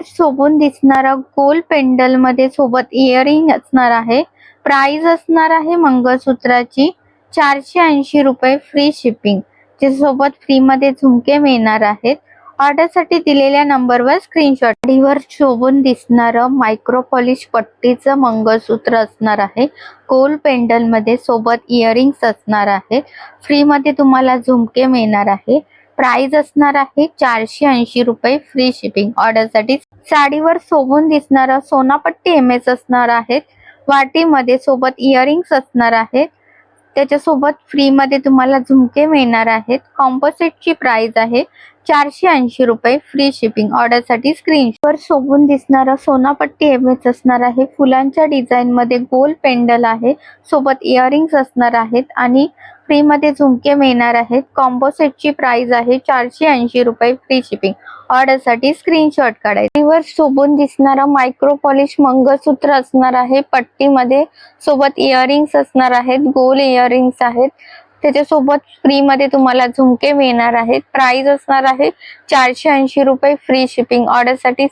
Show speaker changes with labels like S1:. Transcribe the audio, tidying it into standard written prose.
S1: शोभून दिसणारा गोल पेंडल मध्ये सोबत इयरिंग असणार आहे. प्राइस असणार आहे मंगळसूत्राची 480 रुपये फ्री शिपिंग. सोबत फ्री मध्ये झुमके मिळणार आहेत. ऑर्डर साठी दिलेल्या नंबरवर स्क्रीनशॉट. साडीवर शोभून दिसणारं मायक्रो पॉलिश पट्टीचं मंगळसूत्र असणार आहे. गोल पेंडल मध्ये सोबत इयरिंग्स असणार आहे. फ्री मध्ये तुम्हाला झुमके मिळणार आहे. प्राइस असणार आहे 480 रुपये फ्री शिपिंग. ऑर्डर साठी साडीवर शोभून दिसणारा सोनापट्टी एमएस असणार आहेत. वाटीमध्ये सोबत इयरिंग्स असणार आहेत. त्याच्यासोबत फ्री मध्ये तुम्हाला झुमके मिळणार आहेत. कॉम्पोसेटची प्राइस आहे 480 रुपये फ्री शिपिंग. ऑर्डर साठी स्क्रीनशॉट. शोभून दिसणारा सोनापट्टी एमएस असणार आहे. फुलांच्या डिझाईन मध्ये गोल पेंडल आहे. सोबत इयरिंग्स असणार आहेत आणि फ्री मध्ये झुमके मिळणार आहेत. कॉम्पोसेटची प्राइस आहे 480 रुपये फ्री शिपिंग. ऑर्डर साठी स्क्रीनशॉट काढायचा. वर शोभून दिसणारा मायक्रो पॉलिश मंगळसूत्र असणार आहे. पट्टीमध्ये सोबत इयरिंग्स असणार आहेत. गोल इयरिंग्स आहेत. त्याच्यासोबत फ्री मध्ये तुम्हाला झुमके मिळणार आहेत. प्राइस असणार आहे 480 रुपये फ्री शिपिंग. ऑर्डर साठी